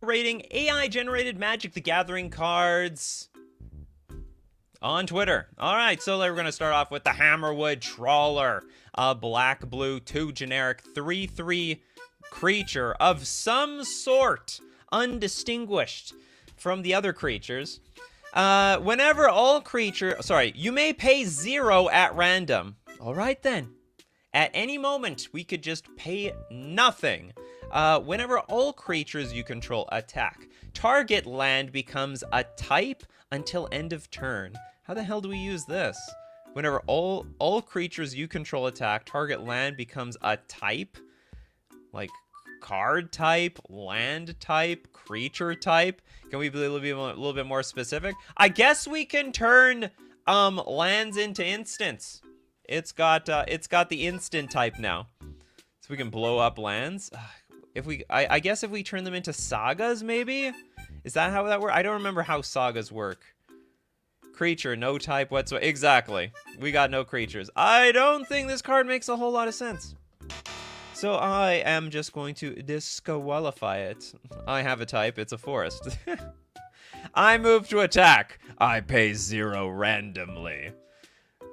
rating AI-generated Magic the Gathering cards on Twitter. All right, so we're going to start off with the Hammerwood Trawler, a black-blue, 2 generic, 3/3 creature of some sort, undistinguished from the other creatures. Whenever all you may pay 0 at random. All right then. At any moment, we could just pay nothing. Whenever all creatures you control attack, target land becomes a type until end of turn. How the hell do we use this? Whenever all creatures you control attack, target land becomes a type? Like card type, land type, creature type? Can we be a little bit more specific? I guess we can turn lands into instants. It's got the instant type now, so we can blow up lands. I guess if we turn them into sagas, maybe? Is that how that works? I don't remember how sagas work. Creature, no type whatsoever. Exactly. We got no creatures. I don't think this card makes a whole lot of sense. So I am just going to disqualify it. I have a type. It's a forest. I move to attack. I pay 0 randomly.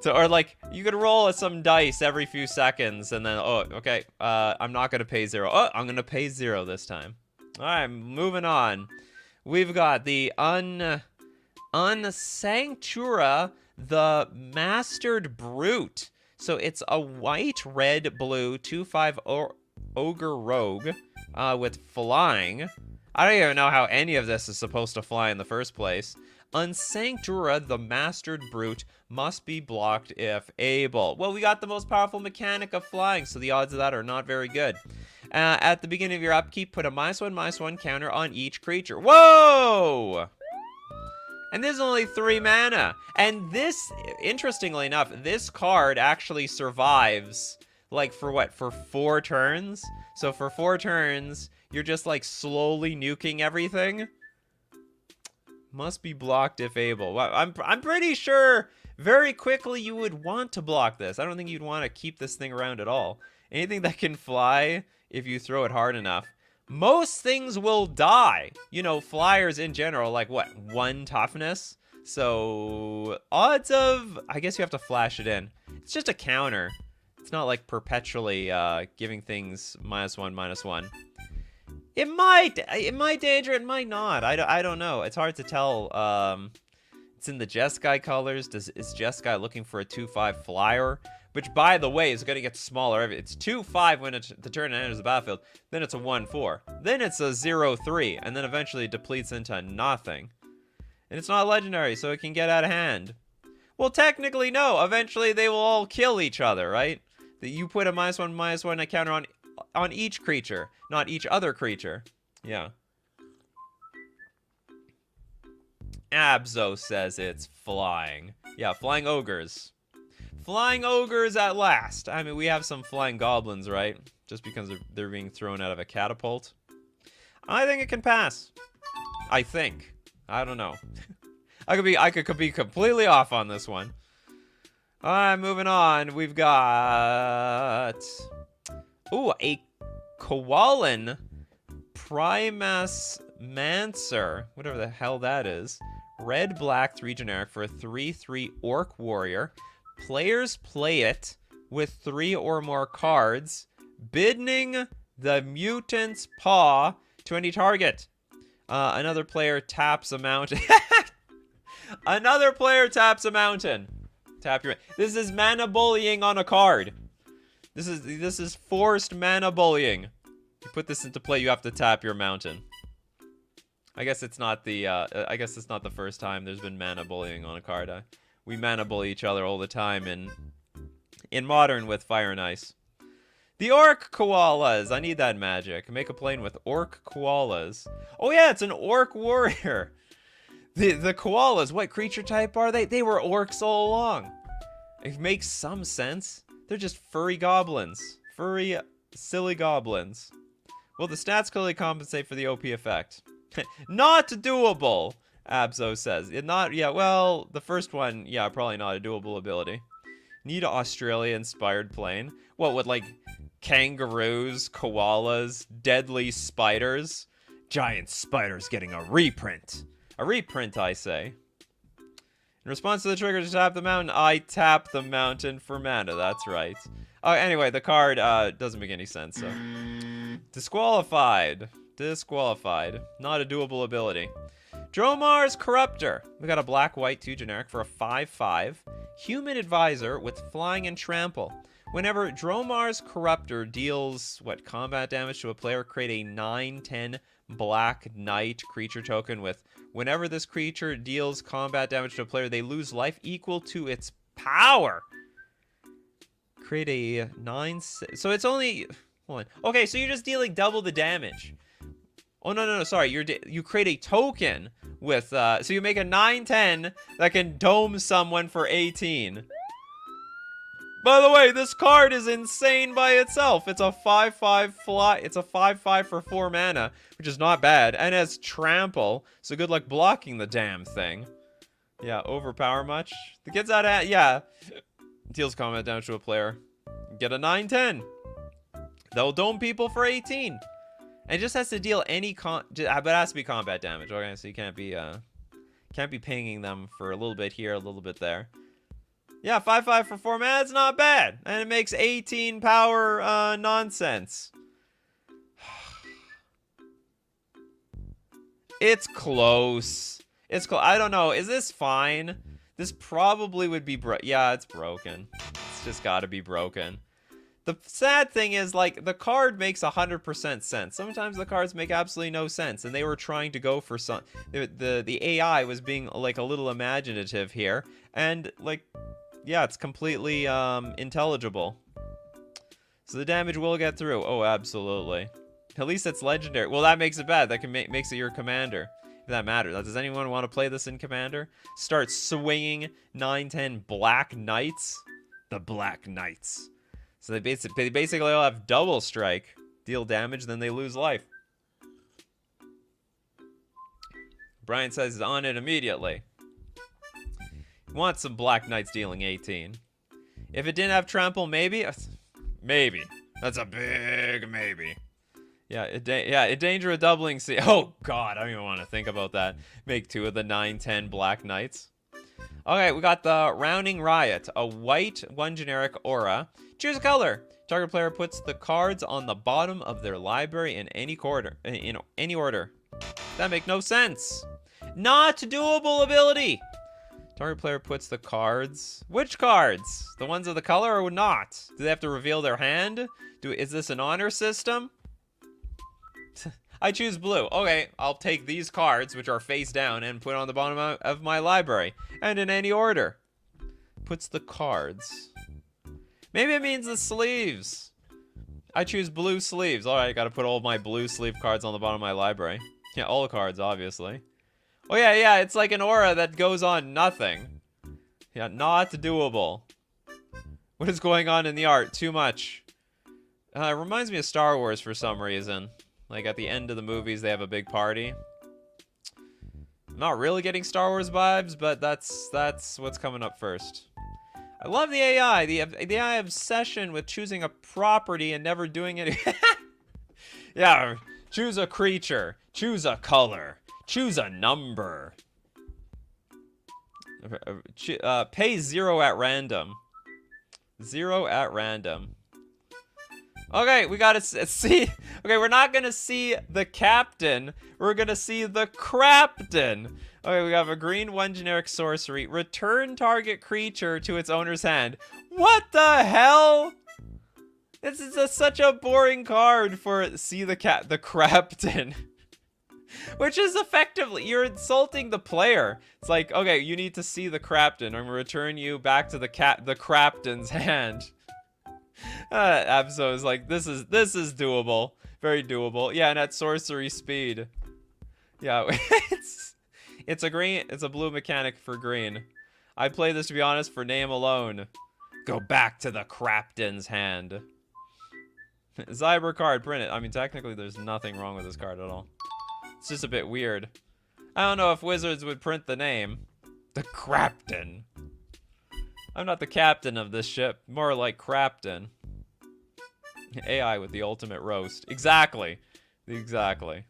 So, or like, you could roll some dice every few seconds, and then, oh, okay, I'm not going to pay 0. Oh, I'm going to pay 0 this time. All right, moving on. We've got the Unsanctura, the Mastered Brute. So it's a white, red, blue, 2/5 Ogre Rogue with flying. I don't even know how any of this is supposed to fly in the first place. Unsanctura, the Mastered Brute, must be blocked if able. Well, we got the most powerful mechanic of flying, so the odds of that are not very good. At the beginning of your upkeep, put a -1/-1 counter on each creature. Whoa! And this is only 3 mana. And this, interestingly enough, this card actually survives, like, for what? For 4 turns? So for 4 turns, you're just, like, slowly nuking everything? Must be blocked if able. Well, I'm pretty sure very quickly you would want to block this. I don't think you'd want to keep this thing around at all. Anything that can fly, if you throw it hard enough. Most things will die. You know, flyers in general, like what, 1 toughness? So, odds of, I guess you have to flash it in. It's just a counter. It's not like perpetually giving things -1/-1. It might danger, it might not. I don't know. It's hard to tell. It's in the Jeskai colors. Is Jeskai looking for a 2/5 flyer? Which, by the way, is going to get smaller. It's 2/5 when the turn enters the battlefield. Then it's a 1/4. Then it's a 0/3. And then eventually it depletes into nothing. And it's not legendary, so it can get out of hand. Well, technically, no. Eventually, they will all kill each other, right? That you put a -1/-1 counter on each creature, not each other creature. Yeah. Abzo says it's flying. Yeah, flying ogres. Flying ogres at last. I mean, we have some flying goblins, right? Just because they're being thrown out of a catapult. I think it can pass. I think. I don't know. I could be completely off on this one. All right, moving on. We've got a Koalan Primus Mancer, whatever the hell that is. Red, black, 3 generic for a 3/3 Orc Warrior. Players play it with 3 or more cards, bidding the Mutant's Paw to any target. Another player taps a mountain. Another player taps a mountain. Tap your. This is mana bullying on a card. This is forced mana bullying. You put this into play, you have to tap your mountain. I guess it's not the first time there's been mana bullying on a card. We mana bully each other all the time in Modern with Fire and Ice. The Orc Koalas. I need that magic. Make a plane with Orc Koalas. Oh yeah, it's an Orc Warrior. The Koalas, what creature type are they? They were orcs all along. It makes some sense. They're just furry goblins. Furry, silly goblins. Well, the stats clearly compensate for the OP effect. Not doable, Abzo says. Well, the first one, yeah, probably not a doable ability. Need an Australia-inspired plane. What, with, like, kangaroos, koalas, deadly spiders? Giant spider's getting a reprint. A reprint, I say. In response to the trigger to tap the mountain, I tap the mountain for mana. That's right. Anyway, the card doesn't make any sense, so. Disqualified. Disqualified. Not a doable ability. Dromar's Corruptor. We got a black-white 2 generic for a 5/5. Human Advisor with Flying and Trample. Whenever Dromar's Corruptor deals, combat damage to a player, create a 9/10 Black Knight creature token with, whenever this creature deals combat damage to a player, they lose life equal to its power. Create a 9... So it's only... Hold on. Okay, so you're just dealing double the damage. Oh, no, sorry. You create a token with... so you make a 9/10 that can dome someone for 18. By the way, this card is insane by itself. It's a 5/5 fly. It's a 5/5 for 4 mana, which is not bad. And has Trample, so good luck blocking the damn thing. Yeah, overpower much? The kid's out of... Yeah. Deals combat damage to a player. Get a 9/10. They'll dome people for 18. And it just has to deal any but it has to be combat damage. Okay, so you can't be pinging them for a little bit here, a little bit there. Yeah, 5/5 for 4 mana, it's not bad. And it makes 18 power nonsense. It's close. I don't know. Is this fine? This probably would be yeah, it's broken. It's just got to be broken. The sad thing is, like, the card makes 100% sense. Sometimes the cards make absolutely no sense, and they were trying to go for some... The AI was being, like, a little imaginative here. And, like... Yeah, it's completely intelligible. So the damage will get through. Oh, absolutely. At least it's legendary. Well, that makes it bad. That makes it your commander. If that matters. Does anyone want to play this in commander? Start swinging 9/10 Black Knights. The Black Knights. So they basically all have double strike. Deal damage, then they lose life. Brian says he's on it immediately. Want some Black Knights dealing 18. If it didn't have Trample, maybe? Maybe. That's a big maybe. Yeah, endanger a doubling C. Oh, God, I don't even want to think about that. Make 2 of the 9/10 Black Knights. Okay, we got the Rounding Riot. A white, 1 generic aura. Choose a color. Target player puts the cards on the bottom of their library in any order. That make no sense. Not doable ability. Target player puts the cards... Which cards? The ones of the color or not? Do they have to reveal their hand? Is this an honor system? I choose blue. Okay, I'll take these cards, which are face down, and put on the bottom of my library. And in any order. Puts the cards. Maybe it means the sleeves. I choose blue sleeves. Alright, gotta put all my blue sleeve cards on the bottom of my library. Yeah, all the cards, obviously. Oh, yeah, it's like an aura that goes on nothing. Yeah, not doable. What is going on in the art? Too much. It reminds me of Star Wars for some reason. Like, at the end of the movies, they have a big party. I'm not really getting Star Wars vibes, but that's what's coming up first. I love the AI. The AI obsession with choosing a property and never doing it. Yeah, choose a creature. Choose a color. Choose a number. Pay 0 at random. 0 at random. Okay, we gotta see. Okay, we're not gonna see the captain. We're gonna see the craptain. Okay, we have a green 1 generic sorcery. Return target creature to its owner's hand. What the hell? This is such a boring card for see the craptain. Which is effectively, you're insulting the player. It's like, okay, you need to see the craptain. I'm gonna return you back to the craptain's hand. Abso is like, this is doable. Very doable. Yeah, and at sorcery speed. Yeah, it's a blue mechanic for green. I play this, to be honest, for name alone. Go back to the craptain's hand. Zyber card, print it. I mean, technically, there's nothing wrong with this card at all. It's just a bit weird. I don't know if Wizards would print the name. The Craptain. I'm not the captain of this ship. More like Craptain. AI with the ultimate roast. Exactly. Exactly.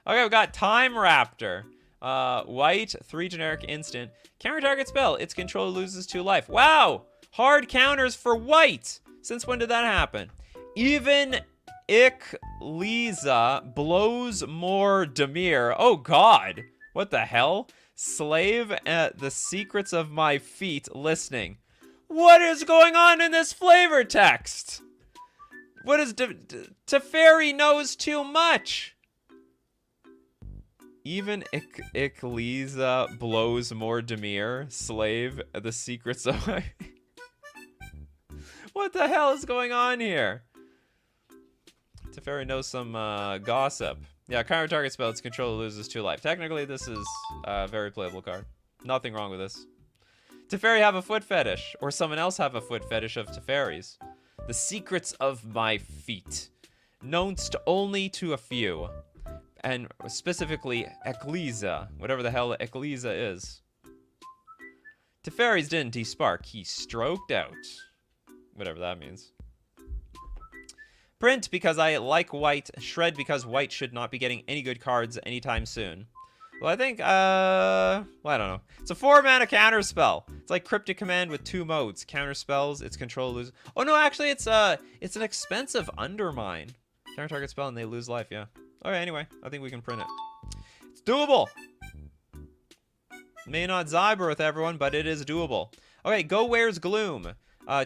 Okay, we got Time Raptor. White, 3 generic instant. Counter target spell. Its controller loses 2 life. Wow! Hard counters for white! Since when did that happen? Even Lisa blows more Demir. Oh god! What the hell? Slave at the secrets of my feet listening. What is going on in this flavor text? What is Teferi knows too much? Even Lisa blows more Demir. Slave at the secrets of my... What the hell is going on here? Teferi knows some gossip. Yeah, counter target spell, its controller loses 2 life. Technically, this is a very playable card. Nothing wrong with this. Teferi have a foot fetish, or someone else have a foot fetish of Teferi's. The secrets of my feet, known only to a few, and specifically Ecclesia, whatever the hell Ecclesia is. Teferi's didn't he spark, he stroked out. Whatever that means. Print because I like white. Shred because white should not be getting any good cards anytime soon. Well, I think, well, I don't know. It's a 4-mana counter spell. It's like Cryptic Command with 2 modes. Counter spells, its control loses. Oh, no, actually, it's an expensive Undermine. Counter target spell and they lose life, yeah. Okay, anyway, I think we can print it. It's doable. May not Zyber with everyone, but it is doable. Okay, Go Where's Gloom.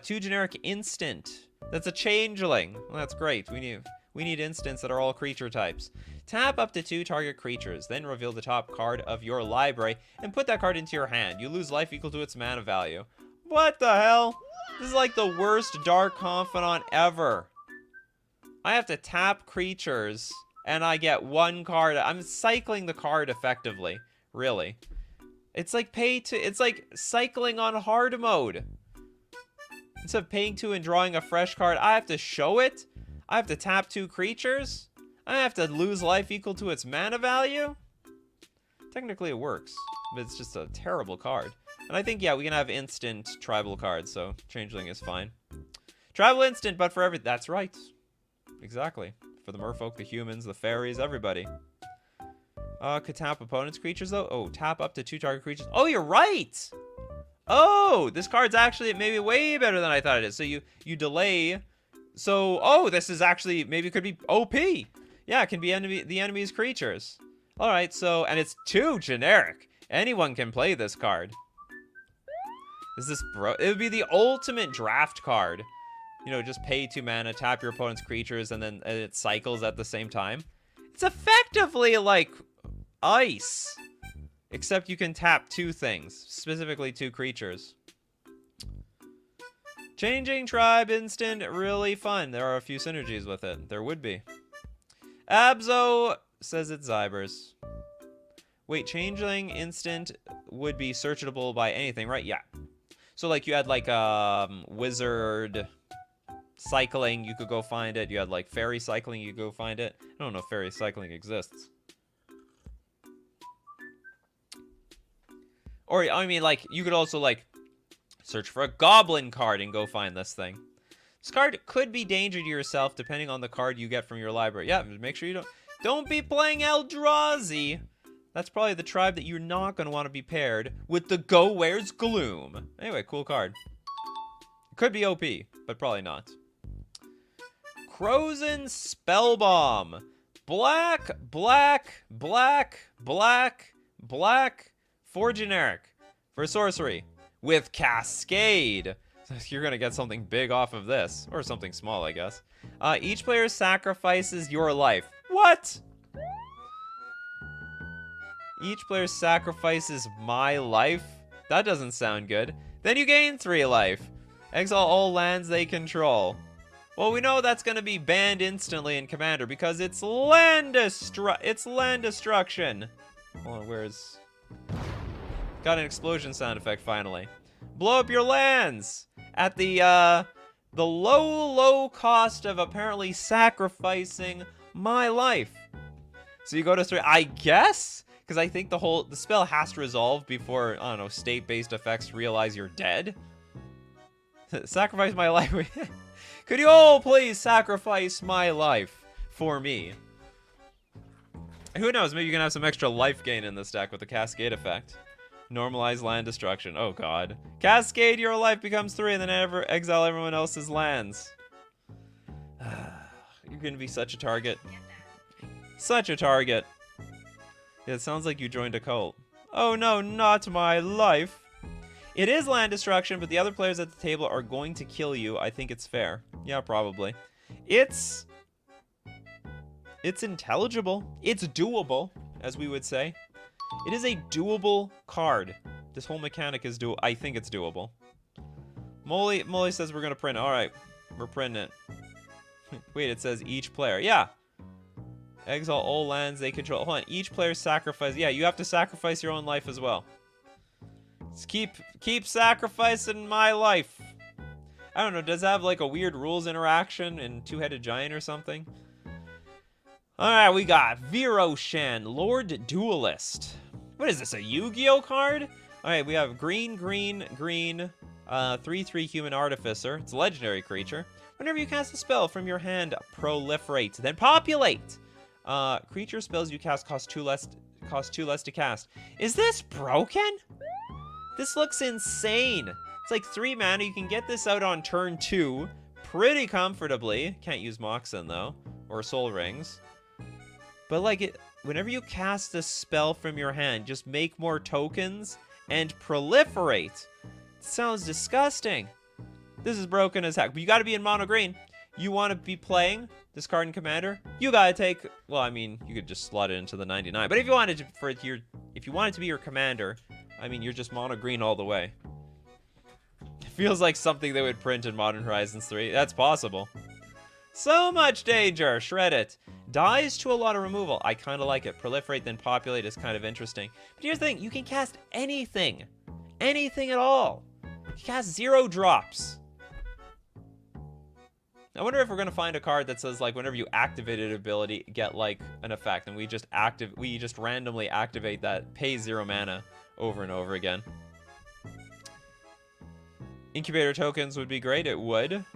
2 generic instant. That's a changeling. Well, that's great. We need instants that are all creature types. Tap up to 2 target creatures, then reveal the top card of your library and put that card into your hand. You lose life equal to its mana value. What the hell? This is like the worst Dark Confidant ever. I have to tap creatures and I get 1 card. I'm cycling the card effectively. Really. It's like it's like cycling on hard mode. Instead of paying 2 and drawing a fresh card, I have to show it. I have to tap 2 creatures. I have to lose life equal to its mana value. Technically it works, but it's just a terrible card. And I think, yeah, we can have instant tribal cards, so Changeling is fine. Tribal instant, but for that's right. Exactly. For the merfolk, the humans, the fairies, everybody. Could tap opponent's creatures, though? Oh, tap up to 2 target creatures. Oh, you're right! Oh, this card's actually maybe way better than I thought it is. So you delay. So, oh, this is actually, maybe it could be OP. Yeah, it can be the enemy's creatures. All right, so, and it's 2 generic. Anyone can play this card. Is this it would be the ultimate draft card. You know, just pay 2 mana, tap your opponent's creatures, and then it cycles at the same time. It's effectively like Ice. Except you can tap 2 things, specifically 2 creatures. Changing Tribe instant, really fun. There are a few synergies with it. There would be. Abzo says it's Zybers. Wait, Changeling instant would be searchable by anything, right? Yeah. So like you had like Wizard cycling, you could go find it. You had like Fairy cycling, you could go find it. I don't know if Fairy cycling exists. Or, I mean, like, you could also, like, search for a Goblin card and go find this thing. This card could be danger to yourself depending on the card you get from your library. Yeah, make sure you don't be playing Eldrazi. That's probably the tribe that you're not going to want to be paired with the Go Where's Gloom. Anyway, cool card. It could be OP, but probably not. Crozen Spellbomb. Black, black, black, black, black. 4 generic for sorcery with Cascade. So you're going to get something big off of this. Or something small, I guess. Each player sacrifices your life. What? Each player sacrifices my life? That doesn't sound good. Then you gain 3 life. Exile all lands they control. Well, we know that's going to be banned instantly in Commander because it's land destruction. Hold on, where's... Got an explosion sound effect finally. Blow up your lands at the low cost of apparently sacrificing my life. So you go to 3, I guess, because I think the spell has to resolve before, I don't know, state-based effects realize you're dead. Sacrifice my life. Could you all please sacrifice my life for me? Who knows? Maybe you can have some extra life gain in this deck with the Cascade effect. Normalize land destruction. Oh, God. Cascade, your life becomes 3, and then exile everyone else's lands. You're going to be such a target. Such a target. Yeah, it sounds like you joined a cult. Oh, no, not my life. It is land destruction, but the other players at the table are going to kill you. I think it's fair. Yeah, probably. It's intelligible. It's doable, as we would say. It is a doable card. This whole mechanic is doable. I think it's doable. Molly says we're going to print. All right, we're printing it. Wait, it says each player. Yeah. Exile all lands they control. Hold on. Each player sacrifice. Yeah, you have to sacrifice your own life as well. Just keep sacrificing my life. I don't know. Does it have like a weird rules interaction in Two-Headed Giant or something? All right, we got Viroshan, Lord Duelist. What is this, a Yu-Gi-Oh card? All right, we have green, 3/3 Human Artificer. It's a legendary creature. Whenever you cast a spell from your hand, proliferate, then populate. Creature spells you cast cost 2 less to cast. Is this broken? This looks insane. It's like 3 mana. You can get this out on turn 2 pretty comfortably. Can't use Moxen though, or Soul Rings. But like whenever you cast a spell from your hand, just make more tokens and proliferate. It sounds disgusting. This is broken as heck. But you got to be in mono green. You want to be playing this card in Commander. You got to take. Well, I mean, you could just slot it into the 99. But if you wanted to, if you wanted to be your Commander, I mean, you're just mono green all the way. It feels like something they would print in Modern Horizons 3. That's possible. So much danger. Shred it. Dies to a lot of removal. I kind of like it. Proliferate, then populate is kind of interesting. But here's the thing. You can cast anything. Anything at all. You can cast 0 drops. I wonder if we're going to find a card that says, like, whenever you activate an ability, get, like, an effect. And we just randomly activate that, pay 0 mana over and over again. Incubator tokens would be great. It would.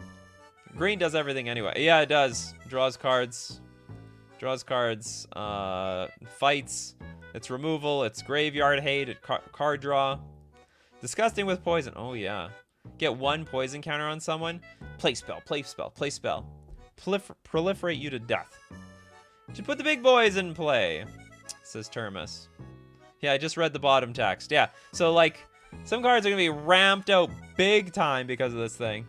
Green does everything anyway. Yeah, it does. Draws cards. Draws cards. Fights. It's removal. It's graveyard hate. Card draw. Disgusting with poison. Oh, yeah. Get 1 poison counter on someone. Play spell. Play spell. Play spell. Proliferate you to death. Should put the big boys in play, says Termus. Yeah, I just read the bottom text. Yeah, so, like, some cards are going to be ramped out big time because of this thing.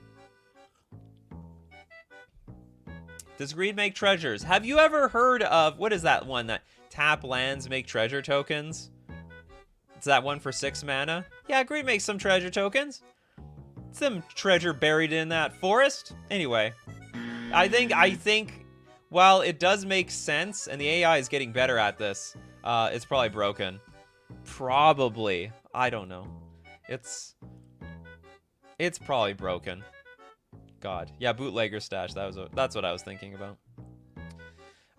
Does greed make treasures? Have you ever heard of, what is that one that tap lands make treasure tokens? It's that one for 6 mana? Yeah, greed makes some treasure tokens. Some treasure buried in that forest. Anyway, I think while it does make sense, and the AI is getting better at this, it's probably broken. Probably. I don't know. It's probably broken. God. Yeah, bootlegger stash. That's what I was thinking about.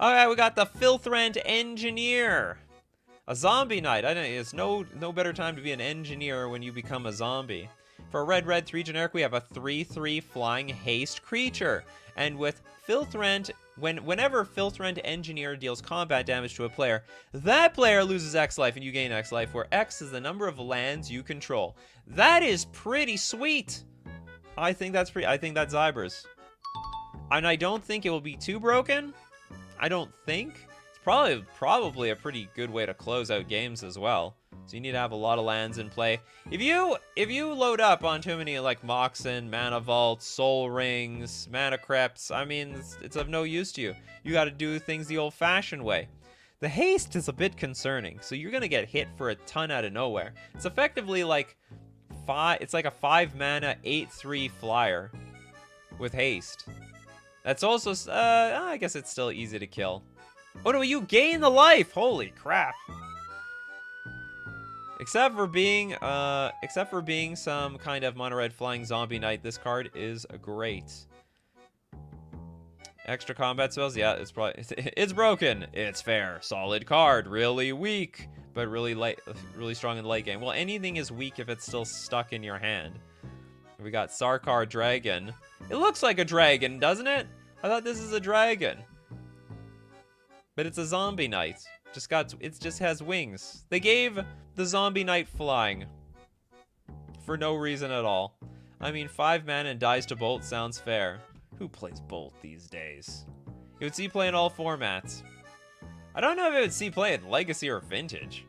Alright, we got the Filthrant Engineer. A zombie knight. I don't know. It's no better time to be an engineer when you become a zombie. For a red 3 generic, we have a 3/3 flying haste creature. And with Filthrant, whenever Filthrant Engineer deals combat damage to a player, that player loses X life and you gain X life, where X is the number of lands you control. That is pretty sweet. I think that's Zybers. And I don't think it will be too broken. I don't think. It's probably a pretty good way to close out games as well. So you need to have a lot of lands in play. If you load up on too many like Moxen, Mana Vault, Soul Rings, Mana Crypts, I mean, it's of no use to you. You got to do things the old-fashioned way. The haste is a bit concerning, so you're gonna get hit for a ton out of nowhere. It's effectively like it's like a 5 mana 8/3 flyer with haste. That's also I guess it's still easy to kill. Oh no, you gain the life! Holy crap! Except for being some kind of mono red flying zombie knight, this card is great. Extra combat spells, yeah, it's broken. It's fair. Solid card, really weak, but really strong in the late game. Well, anything is weak if it's still stuck in your hand. We got Sarkar Dragon. It looks like a dragon, doesn't it? I thought this is a dragon. But it's a zombie knight. It just has wings. They gave the zombie knight flying for no reason at all. I mean, 5 mana and dies to bolt sounds fair. Who plays bolt these days? You would see play in all formats. I don't know if it would see play in Legacy or Vintage.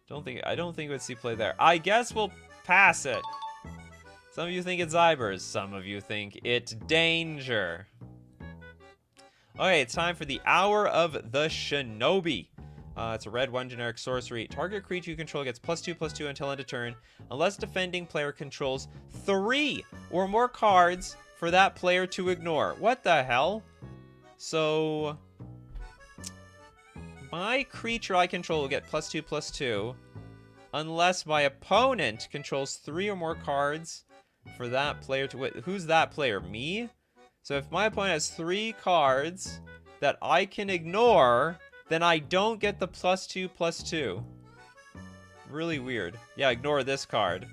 I don't think it would see play there. I guess we'll pass it. Some of you think it's Zybers. Some of you think it's Danger. Okay, it's time for the Hour of the Shinobi. It's a red 1 generic sorcery. Target creature you control gets +2/+2 until end of turn, unless defending player controls 3 or more cards for that player to ignore. What the hell? So my creature I control will get +2/+2, unless my opponent controls 3 or more cards for that player to. Who's that player? Me? So if my opponent has 3 cards that I can ignore, then I don't get the +2/+2. Really weird. Yeah, ignore this card.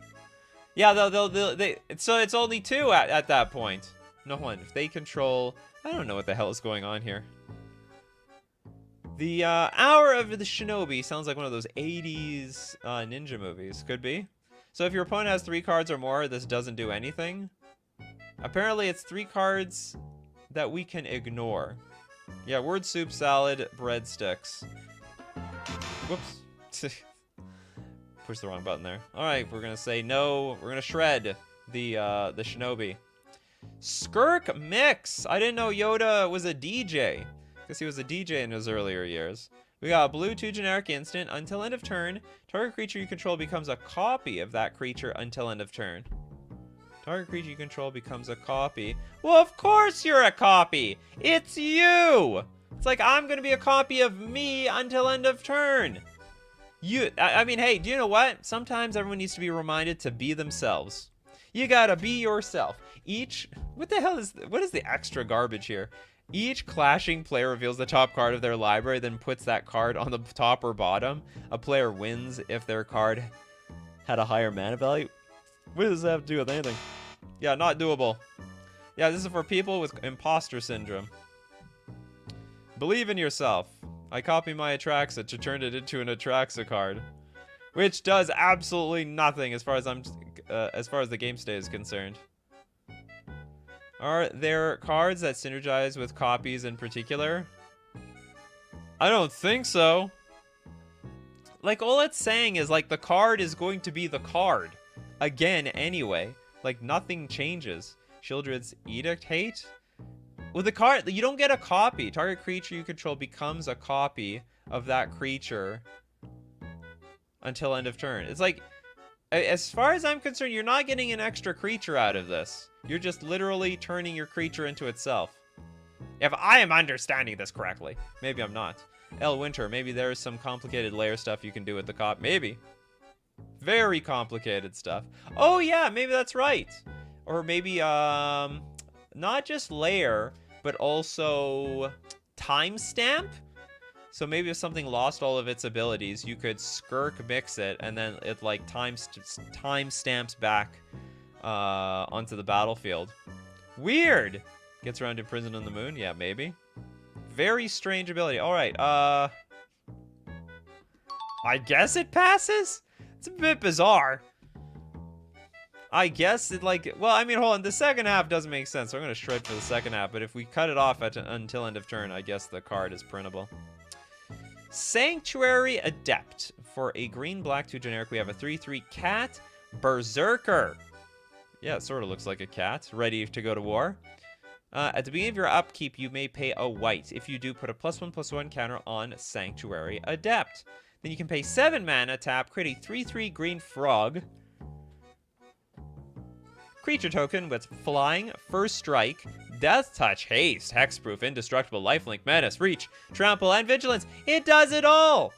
Yeah, so it's only 2 at that point. No one. If they control, I don't know what the hell is going on here. The Hour of the Shinobi sounds like one of those 80s ninja movies. Could be. So if your opponent has 3 cards or more, this doesn't do anything. Apparently, it's 3 cards that we can ignore. Yeah, word soup, salad, breadsticks. Whoops. Push the wrong button there. All right, we're gonna say no. We're gonna shred the Shinobi. Skirk Mix. I didn't know Yoda was a DJ. Guess he was a DJ in his earlier years. We got a blue 2 generic instant. Until end of turn, target creature you control becomes a copy of that creature until end of turn. Target creature you control becomes a copy. Well, of course you're a copy. It's you. It's like I'm going to be a copy of me until end of turn. I mean, hey, do you know what? Sometimes everyone needs to be reminded to be themselves. You got to be yourself. What is the extra garbage here? Each clashing player reveals the top card of their library, then puts that card on the top or bottom. A player wins if their card had a higher mana value. What does that have to do with anything? Yeah, not doable. Yeah, this is for people with imposter syndrome. Believe in yourself. I copy my Atraxa to turn it into an Atraxa card, which does absolutely nothing as far as the game state is concerned. Are there cards that synergize with copies in particular? I don't think so. Like, all it's saying is, like, the card is going to be the card. Again, anyway. Like, nothing changes. Shieldred's Edict Hate? With the card, you don't get a copy. Target creature you control becomes a copy of that creature until end of turn. It's like, as far as I'm concerned, you're not getting an extra creature out of this. You're just literally turning your creature into itself. If I am understanding this correctly. Maybe I'm not. El Winter, maybe there's some complicated layer stuff you can do with the cop. Maybe. Very complicated stuff. Oh yeah, maybe that's right. Or maybe, not just layer, but also timestamp? So maybe if something lost all of its abilities, you could skirk mix it, and then it like time stamps back onto the battlefield. Weird! Gets around to Prison on the Moon? Yeah, maybe. Very strange ability. Alright, I guess it passes? It's a bit bizarre. I guess it like... Well, I mean, hold on. The second half doesn't make sense, so I'm going to shred for the second half. But if we cut it off until end of turn, I guess the card is printable. Sanctuary Adept. For a green-black 2 generic, we have a 3/3 cat berserker. Yeah, it sort of looks like a cat, ready to go to war. At the beginning of your upkeep, you may pay a white. If you do, put a +1/+1 counter on Sanctuary Adept. Then you can pay 7 mana, tap, create a 3/3 green frog. Creature token with flying, first strike, death touch, haste, hexproof, indestructible, lifelink, menace, reach, trample, and vigilance. It does it all!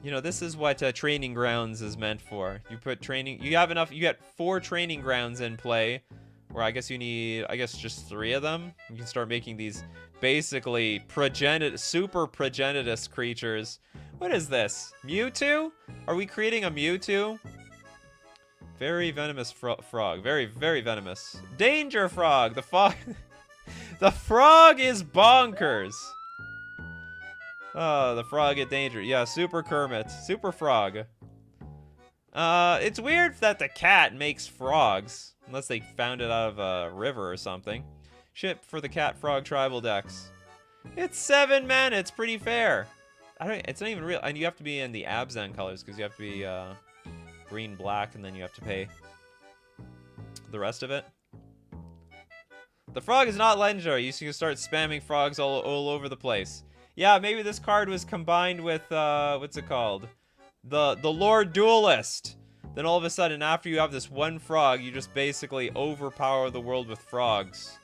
You know, this is what training grounds is meant for. You put training, you have enough, you get 4 training grounds in play, where I guess you need, just 3 of them. You can start making these basically super progenitus creatures. What is this? Mewtwo? Are we creating a Mewtwo? Very venomous frog. Very, very venomous. Danger frog! The frog is bonkers! Oh, the frog at danger. Yeah, Super Kermit. Super Frog. It's weird that the cat makes frogs. Unless they found it out of a river or something. Ship for the cat frog tribal decks. It's 7 mana. It's pretty fair. It's not even real. And you have to be in the Abzan colors because you have to be green, black, and then you have to pay the rest of it. The frog is not legendary. You can start spamming frogs all over the place. Yeah, maybe this card was combined with what's it called? The Lord Duelist. Then all of a sudden, after you have this one frog, you just basically overpower the world with frogs.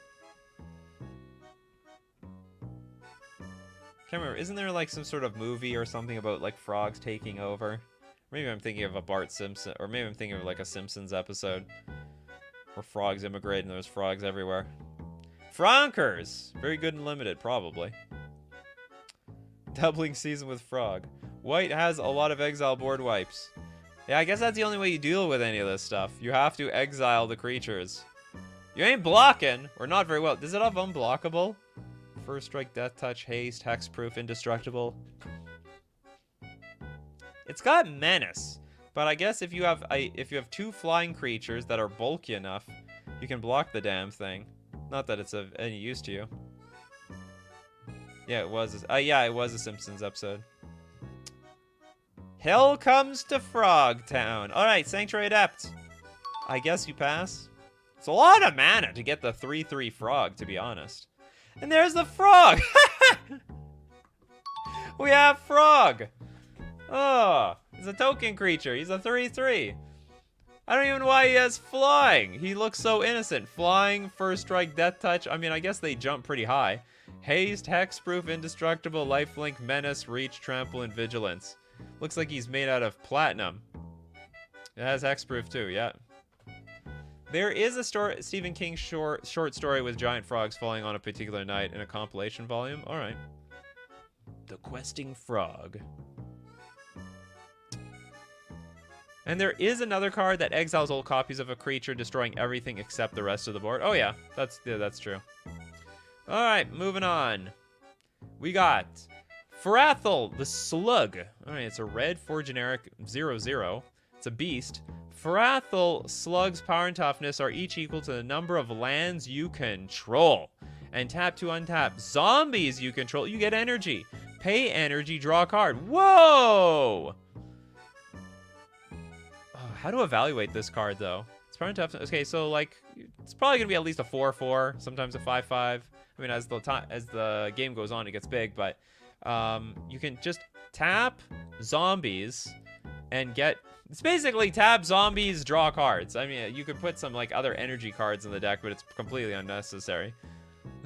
Can't remember. Isn't there like some sort of movie or something about like frogs taking over? Maybe I'm thinking of a Bart Simpson, or maybe I'm thinking of like a Simpsons episode where frogs immigrate and there's frogs everywhere. Fronkers! Very good and limited, probably. Doubling season with frog. White has a lot of exile board wipes. Yeah, I guess that's the only way you deal with any of this stuff. You have to exile the creatures. You ain't blocking, or not very well. Does it have unblockable? First strike, death touch, haste, hexproof, indestructible. It's got menace, but I guess if you have 2 flying creatures that are bulky enough, you can block the damn thing. Not that it's of any use to you. Yeah, it was. Yeah, it was a Simpsons episode. Hell comes to Frogtown. All right, Sanctuary Adept. I guess you pass. It's a lot of mana to get the 3/3 frog, to be honest. And there's the frog. We have frog. Oh, he's a token creature. He's a 3/3. I don't even know why he has flying. He looks so innocent. Flying, first strike, death touch. I mean, I guess they jump pretty high. Haste, hexproof, indestructible, lifelink, menace, reach, trample, and vigilance. Looks like he's made out of platinum. It has hexproof too, yeah. There is a Stephen King short story with giant frogs falling on a particular night in a compilation volume. All right. The Questing Frog. And there is another card that exiles all copies of a creature, destroying everything except the rest of the board. Oh yeah, that's true. All right, moving on. We got Farathel, the Slug. All right, it's a red 4 generic 0/0. It's a beast. Farathel, Slug's power and toughness are each equal to the number of lands you control. And tap to untap zombies you control. You get energy. Pay energy, draw a card. Whoa! How to evaluate this card, though? It's power and toughness. Okay, so like, it's probably gonna be at least a 4/4, sometimes a 5/5. I mean, as the game goes on, it gets big, but you can just tap zombies and get. It's basically tap zombies, draw cards. I mean, you could put some like other energy cards in the deck, but it's completely unnecessary.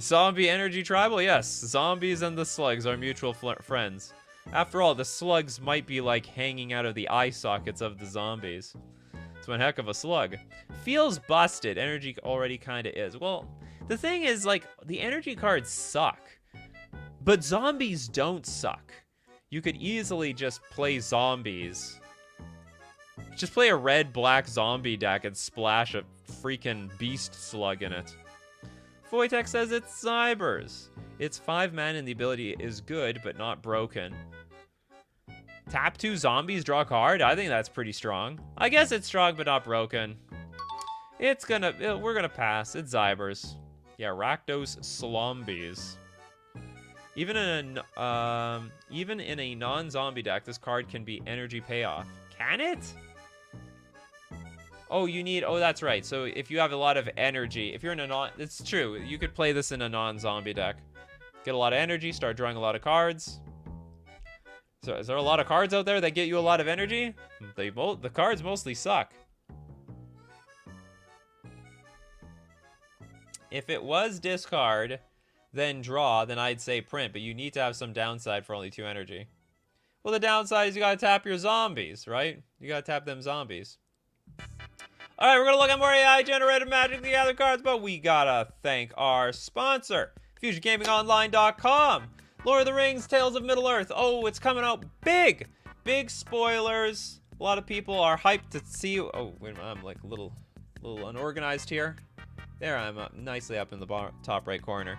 Zombie energy tribal, yes. Zombies and the slugs are mutual friends. After all, the slugs might be like hanging out of the eye sockets of the zombies. It's one heck of a slug. Feels busted. Energy already kind of is. Well, the thing is, like, the energy cards suck. But zombies don't suck. You could easily just play zombies. Just play a red-black zombie deck and splash a freaking beast slug in it. Voitex says it's Cybers. It's 5 mana and the ability is good, but not broken. Tap 2 zombies, draw a card? I think that's pretty strong. I guess it's strong, but not broken. We're gonna pass. It's Zybers. Yeah, Rakdos Slombies. Even in a non-zombie deck, this card can be energy payoff. Can it? Oh, that's right. So if you have a lot of energy, if you're in a it's true. You could play this in a non-zombie deck. Get a lot of energy, start drawing a lot of cards. So is there a lot of cards out there that get you a lot of energy? The cards mostly suck. If it was discard, then draw, then I'd say print, but you need to have some downside for only 2 energy. Well, the downside is you gotta tap your zombies, right? You gotta tap them zombies. All right, we're gonna look at more AI-generated Magic the Gathering cards, but we gotta thank our sponsor, FusionGamingOnline.com. Lord of the Rings, Tales of Middle-earth. Oh, it's coming out big! Big spoilers. A lot of people are hyped to see. Oh, wait a minute, I'm like a little unorganized here. There, I'm nicely up in the top right corner.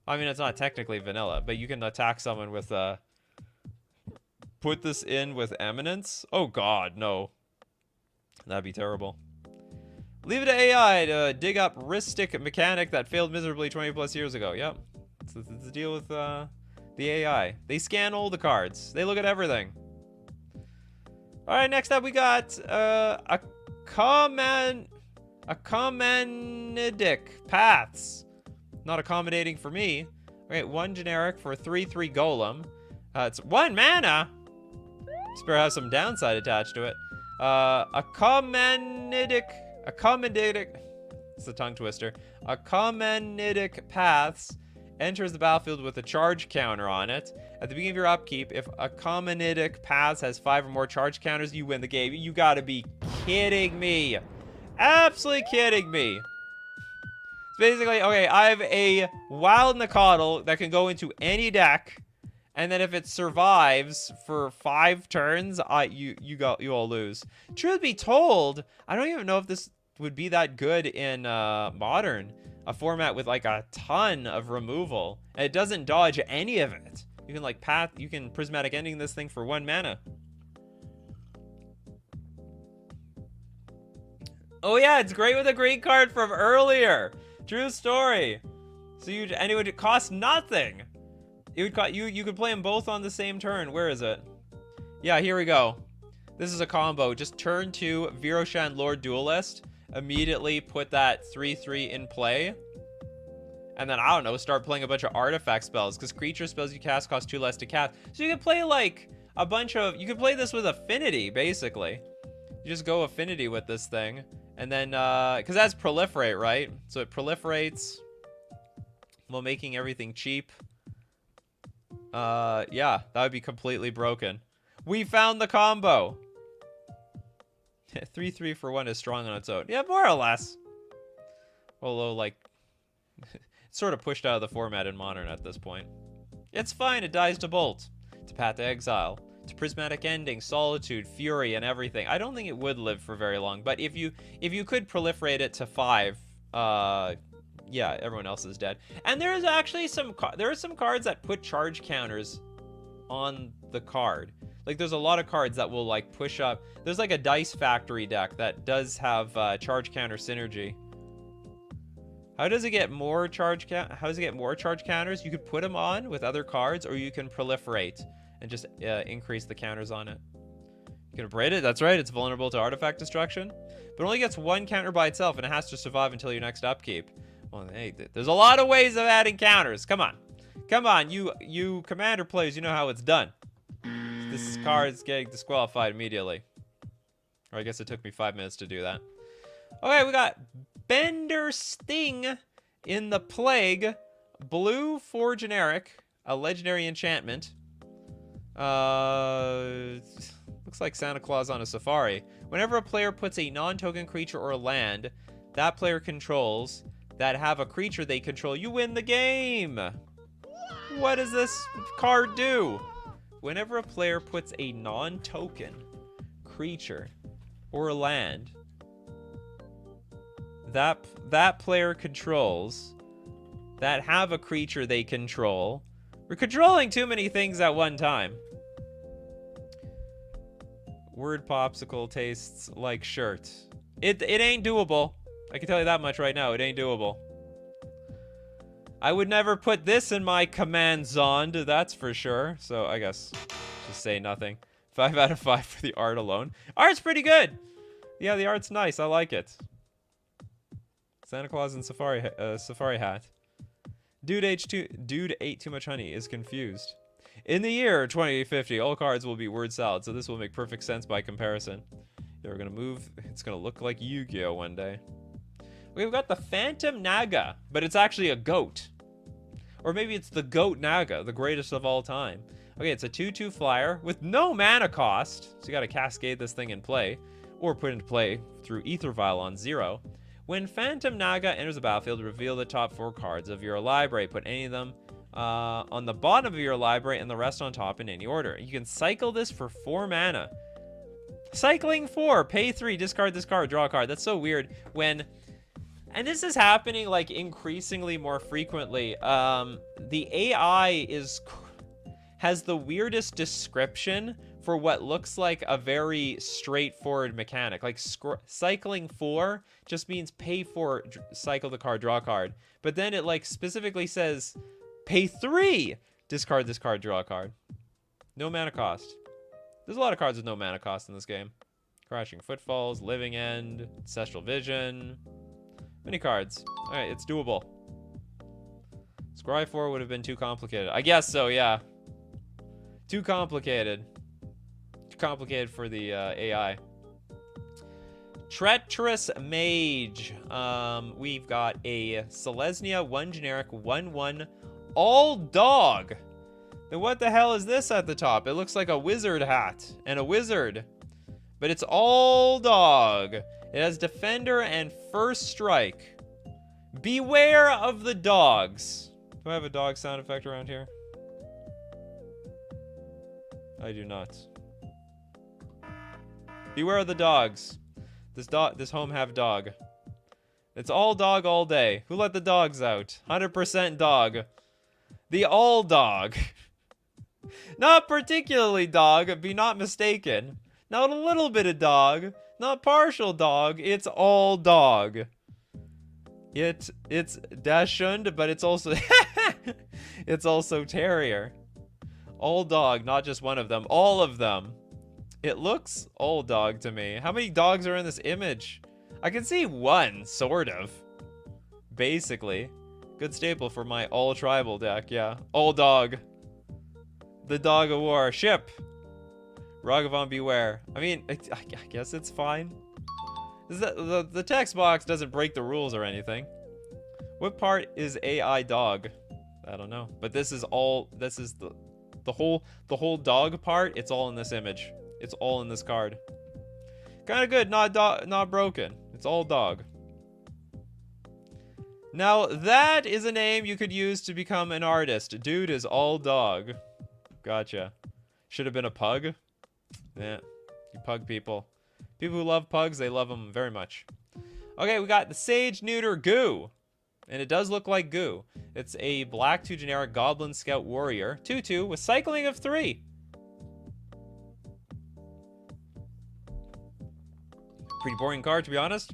I mean, it's not technically vanilla, but you can attack someone with, put this in with Eminence? Oh god, no. That'd be terrible. Leave it to AI to dig up Ristic mechanic that failed miserably 20 plus years ago. Yep. It's the deal with, the AI. They scan all the cards. They look at everything. Alright, next up we got, Acomanidic Paths. Not accommodating for me. Okay, 1 generic for 3/3 golem. It's 1 mana. Spare has some downside attached to it. Acomanidic. It's a tongue twister. Acomanidic Paths enters the battlefield with a charge counter on it. At the beginning of your upkeep, if Acomanidic Paths has 5 or more charge counters, you win the game. You gotta be kidding me. Absolutely kidding me. It's basically, okay, I have a Wild Nikachu that can go into any deck, and then if it survives for 5 turns, you all lose. Truth be told, I don't even know if this would be that good in Modern, a format with like a ton of removal, and it doesn't dodge any of it. You can like you can prismatic ending this thing for 1 mana. Oh yeah, it's great with a green card from earlier. True story. So and it would cost nothing. It would cost you could play them both on the same turn. Where is it? Yeah, here we go. This is a combo. Just turn 2 Viroshan Lord Duelist. Immediately put that 3/3 in play. And then, I don't know, start playing a bunch of artifact spells, because creature spells you cast cost 2 less to cast. So you can play like a bunch of, you can play this with affinity, basically. You just go affinity with this thing. And then, because that's proliferate, right? So it proliferates while making everything cheap. Yeah, that would be completely broken. We found the combo. 3/3 for 1 is strong on its own. Yeah, more or less. Although, like, it's sort of pushed out of the format in Modern at this point. It's fine, it dies to Bolt. To Path to Exile. To Prismatic Ending, Solitude, Fury, and everything. I don't think it would live for very long, but if you could proliferate it to 5, yeah, everyone else is dead. And there's actually some cards that put charge counters on the card. Like, there's a lot of cards that will, like, push up. There's, like, a Dice Factory deck that does have charge counter synergy. How does it get more charge counters? You could put them on with other cards, or you can proliferate and just increase the counters on it. You can abrade it. That's right. It's vulnerable to artifact destruction, but only gets 1 counter by itself, and it has to survive until your next upkeep. Well, hey, there's a lot of ways of adding counters. Come on. Come on, you commander players, you know how it's done. This card's getting disqualified immediately. Or I guess it took me 5 minutes to do that. Okay, we got Bender Sting in the Plague. Blue 4 generic. A legendary enchantment. Looks like Santa Claus on a safari. Whenever a player puts a non-token creature or land that player controls that have a creature they control, you win the game. What does this card do? Whenever a player puts a non-token creature or land that player controls that have a creature they control. We're controlling too many things at one time. Word popsicle tastes like shirt. It ain't doable. I can tell you that much right now. It ain't doable. I would never put this in my command zond, that's for sure. So I guess just say nothing. 5 out of 5 for the art alone. Art's pretty good. Yeah, the art's nice. I like it. Santa Claus and safari hat. Dude ate too much honey is confused. In the year 2050, all cards will be word salad, so this will make perfect sense by comparison. They're gonna move. It's gonna look like Yu-Gi-Oh! One day. We've got the Phantom Naga, but it's actually a goat. Or maybe it's the Goat Naga, the greatest of all time. Okay, it's a 2/2 flyer with no mana cost, so you gotta cascade this thing in play, or put into play through Ether Vial on 0. When Phantom Naga enters the battlefield, reveal the top 4 cards of your library. Put any of them on the bottom of your library and the rest on top in any order. You can cycle this for 4 mana. Cycling 4, pay 3, discard this card, draw a card. That's so weird when And this is happening, like, increasingly more frequently. The AI has the weirdest description for what looks like a very straightforward mechanic. Like, cycling 4 just means pay 4, cycle the card, draw a card. But then it, like, specifically says, pay 3, discard this card, draw a card. No mana cost. There's a lot of cards with no mana cost in this game. Crashing Footfalls, Living End, Ancestral Vision. Many cards. Alright, it's doable. Scry 4 would have been too complicated. I guess so, yeah. Too complicated. Too complicated for the AI. Treacherous Mage. We've got a Selesnya, 1 generic, 1/1, all dog. Then what the hell is this at the top? It looks like a wizard hat and a wizard. But it's all dog. It has defender and first strike. Beware of the dogs. Do I have a dog sound effect around here? I do not. Beware of the dogs. This home have dog. It's all dog all day. Who let the dogs out? 100% dog. The all dog. Not particularly dog, be not mistaken. Not a little bit of dog. Not partial dog. It's all dog. It's Dachshund, but it's also it's also terrier. All dog, not just one of them. All of them. It looks all dog to me. How many dogs are in this image? I can see one, sort of. Basically. Good staple for my all tribal deck, yeah. All dog. The dog of war. Ship. Ragavan beware. I mean, I guess it's fine. The text box doesn't break the rules or anything. What part is AI dog? I don't know. But this is all, this is the whole dog part. It's all in this image. It's all in this card. Kind of good, not broken. It's all dog. Now that is a name you could use to become an artist. Dude is all dog. Gotcha. Should have been a pug. Yeah, you pug people. People who love pugs, they love them very much. Okay, we got the Sage Neuter Goo. And it does look like goo. It's a black 2 generic Goblin Scout Warrior. 2/2 with cycling of 3. Pretty boring card, to be honest.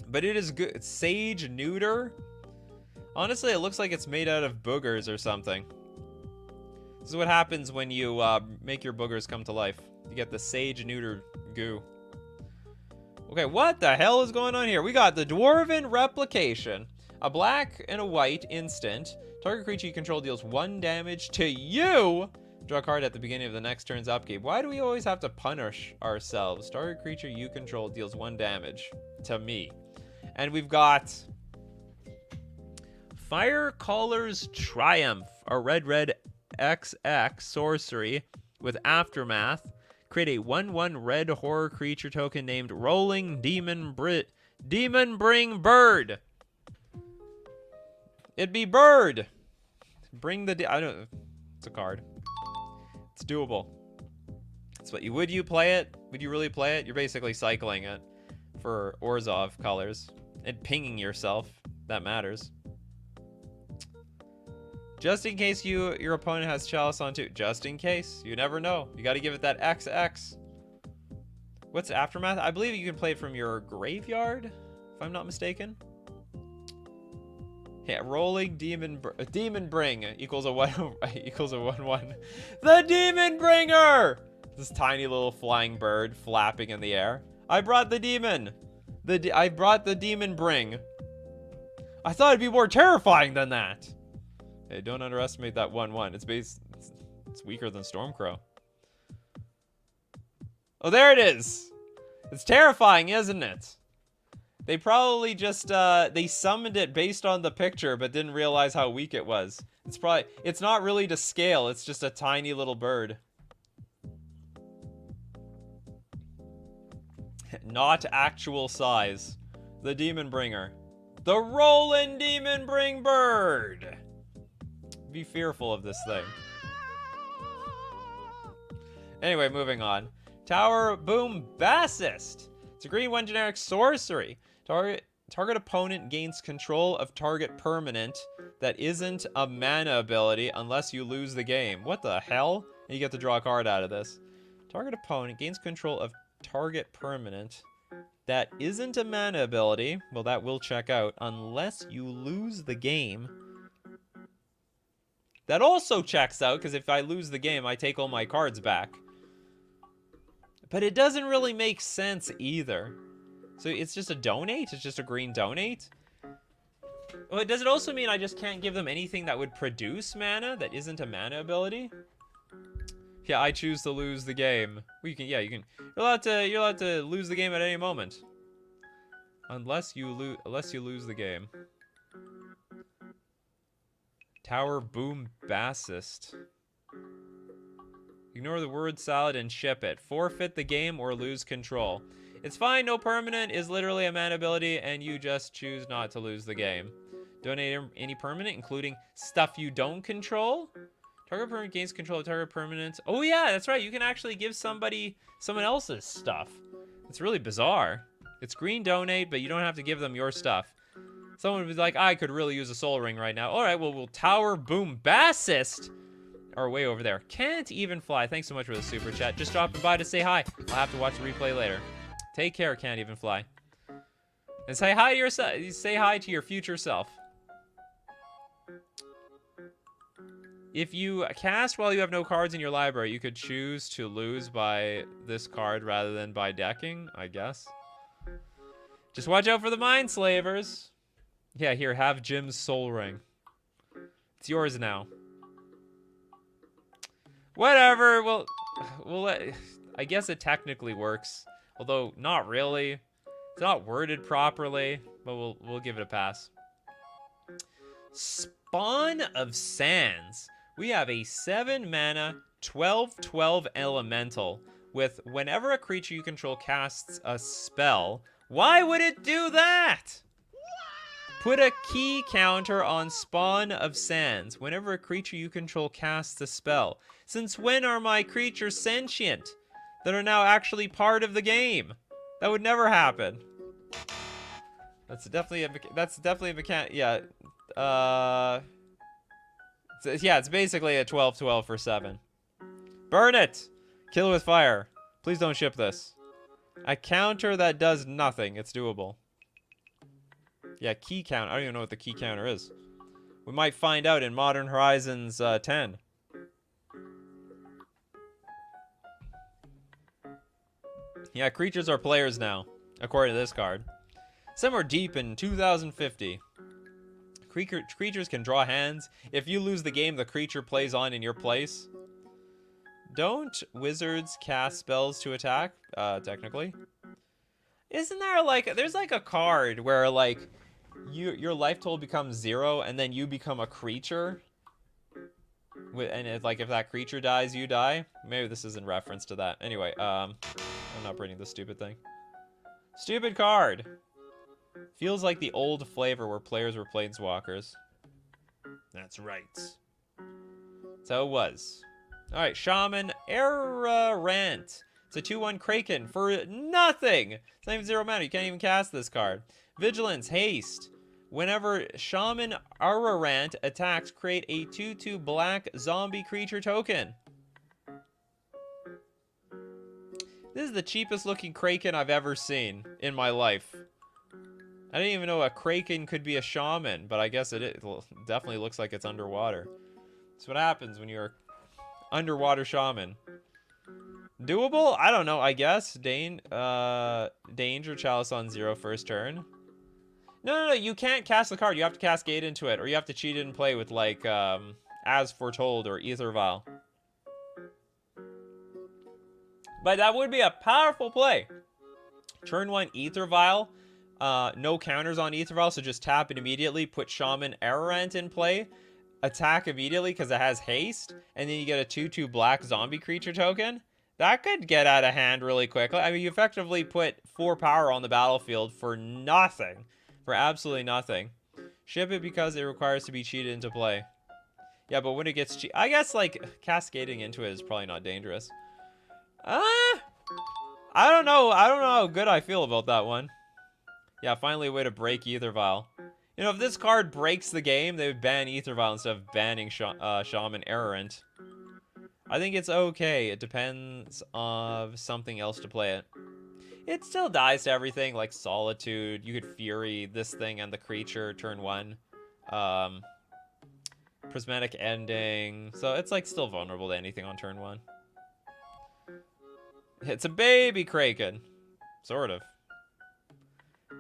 But it is good. It's Sage Neuter. Honestly, it looks like it's made out of boogers or something. This is what happens when you make your boogers come to life. You get the Sage Neuter Goo. Okay, what the hell is going on here? We got the Dwarven Replication. A black and a white instant. Target creature you control deals 1 damage to you. Draw a card at the beginning of the next turn's upkeep. Why do we always have to punish ourselves? Target creature you control deals 1 damage to me. And we've got Firecaller's Triumph. A red XX sorcery with Aftermath. Create a 1/1 red horror creature token named Rolling Demon Bring Bird. It'd be bird. Bring the I don't. It's a card. It's doable. It's what you would you play it? Would you really play it? You're basically cycling it for Orzhov colors and pinging yourself. That matters. Just in case your opponent has Chalice on too. Just in case. You never know. You got to give it that XX. What's Aftermath? I believe you can play it from your graveyard, if I'm not mistaken. Yeah, Rolling Demon Bring equals a 1 equals a 1/1. The Demon Bringer! This tiny little flying bird flapping in the air. I brought the demon. I brought the Demon Bring. I thought it'd be more terrifying than that. Hey, don't underestimate that 1/1. It's weaker than Stormcrow. Oh, there it is. It's terrifying, isn't it? They probably just they summoned it based on the picture, but didn't realize how weak it was. It's not really to scale. It's just a tiny little bird. Not actual size. The Demon Bringer. The Rollin' Demon Bring Bird. Be fearful of this thing. Anyway, moving on. Tower Boom Bassist. It's a green 1 generic sorcery. Target opponent gains control of target permanent that isn't a mana ability unless you lose the game. What the hell? And you get to draw a card out of this. Target opponent gains control of target permanent that isn't a mana ability. Well, that will check out unless you lose the game. That also checks out, because if I lose the game, I take all my cards back. But it doesn't really make sense either. So it's just a donate? It's just a green donate? Well, does it also mean I just can't give them anything that would produce mana that isn't a mana ability? Yeah, I choose to lose the game. Well, you can, yeah, you can. You're allowed to lose the game at any moment. Unless you lose the game. Tower Boom Bassist. Ignore the word salad and ship it. Forfeit the game or lose control. It's fine, no permanent is literally a mana ability, and you just choose not to lose the game. Donate any permanent, including stuff you don't control. Target permanent gains control of target permanent. Oh yeah, that's right. You can actually give someone else's stuff. It's really bizarre. It's green donate, but you don't have to give them your stuff. Someone would be like, I could really use a soul ring right now. All right, well, we'll Tower Boom Bassist are way over there. Can't even fly. Thanks so much for the super chat. Just dropping by to say hi. I'll have to watch the replay later. Take care, Can't Even Fly. And say hi to yourself. Say hi to your future self. If you cast while you have no cards in your library, you could choose to lose by this card rather than by decking, I guess. Just watch out for the Mind Slavers. Yeah, here, have Jim's soul ring. It's yours now. Whatever, well, I guess it technically works. Although, not really. It's not worded properly, but we'll give it a pass. Spawn of Sands. We have a 7-mana, 12/12 elemental with whenever a creature you control casts a spell. Why would it do that? Put a key counter on Spawn of Sands whenever a creature you control casts a spell. Since when are my creatures sentient that are now actually part of the game? That would never happen. That's definitely a mechanic. Yeah. Yeah, it's basically a 12/12 for 7. Burn it! Kill it with fire. Please don't ship this. A counter that does nothing. It's doable. Yeah, key count. I don't even know what the key counter is. We might find out in Modern Horizons 10. Yeah, creatures are players now, according to this card. Somewhere deep in 2050. Creatures can draw hands. If you lose the game, the creature plays on in your place. Don't wizards cast spells to attack? Technically. Isn't there like... There's like a card where like... your life total becomes 0 and then you become a creature. And if that creature dies, you die. Maybe this is in reference to that. Anyway, I'm not bringing this stupid thing. Stupid card. Feels like the old flavor where players were planeswalkers. That's right. So it was. Alright, Shaman Errant. It's a 2/1 Kraken for nothing. It's not even 0 mana. You can't even cast this card. Vigilance, haste. Whenever Shaman Errant attacks, create a 2/2 black zombie creature token. This is the cheapest looking Kraken I've ever seen in my life. I didn't even know a Kraken could be a shaman, but I guess it definitely looks like it's underwater. That's what happens when you're underwater shaman. Doable? I don't know, I guess. Danger Chalice on 0 first turn. No, you can't cast the card. You have to cascade into it, or you have to cheat it and play with, like, As Foretold or Ether Vial. But that would be a powerful play. Turn 1 Ether Vial. No counters on Ether Vial, so just tap it immediately. Put Shaman Errant in play. Attack immediately because it has haste. And then you get a 2/2 black zombie creature token. That could get out of hand really quickly. I mean, you effectively put 4 power on the battlefield for nothing. For absolutely nothing. Ship it because it requires to be cheated into play. Yeah, but when it gets I guess, like, cascading into it is probably not dangerous. I don't know how good I feel about that one. Yeah, finally a way to break Ether Vial. You know, if this card breaks the game, they would ban Ether Vial instead of banning Shaman Errant. I think it's okay. It depends on something else to play it. It still dies to everything, like Solitude. You could Fury this thing and the creature turn 1. Prismatic Ending. So it's like still vulnerable to anything on turn 1. It's a baby Kraken. Sort of.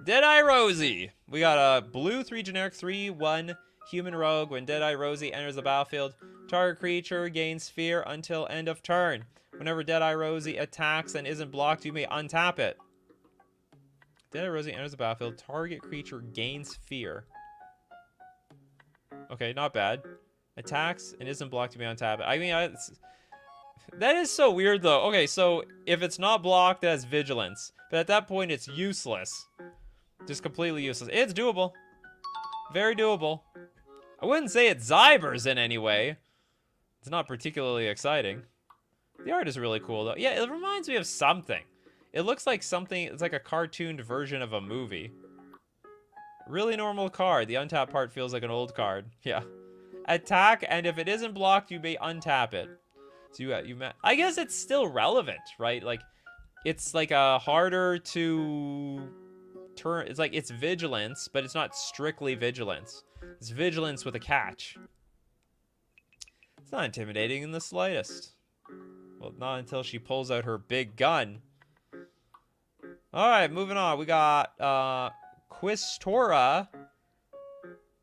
Deadeye Rosie. We got a blue 3 generic 3/1 human rogue. When Deadeye Rosie enters the battlefield, target creature gains fear until end of turn. Whenever Deadeye Rosie attacks and isn't blocked, you may untap it. Deadeye Rosie enters the battlefield, target creature gains fear. Okay, not bad. Attacks and isn't blocked, you may untap it. I mean, that is so weird, though. Okay, so if it's not blocked, it has vigilance. But at that point, it's useless. Just completely useless. It's doable. Very doable. I wouldn't say it Zybers in any way. It's not particularly exciting. The art is really cool, though. Yeah, it reminds me of something. It looks like something, it's like a cartooned version of a movie. Really normal card. The untap part feels like an old card. Yeah. Attack, and if it isn't blocked, you may untap it. So I guess it's still relevant, right? Like, it's like a harder to turn. It's like it's vigilance, but it's not strictly vigilance. It's vigilance with a catch. It's not intimidating in the slightest. Well, not until she pulls out her big gun. All right, moving on. We got Quistora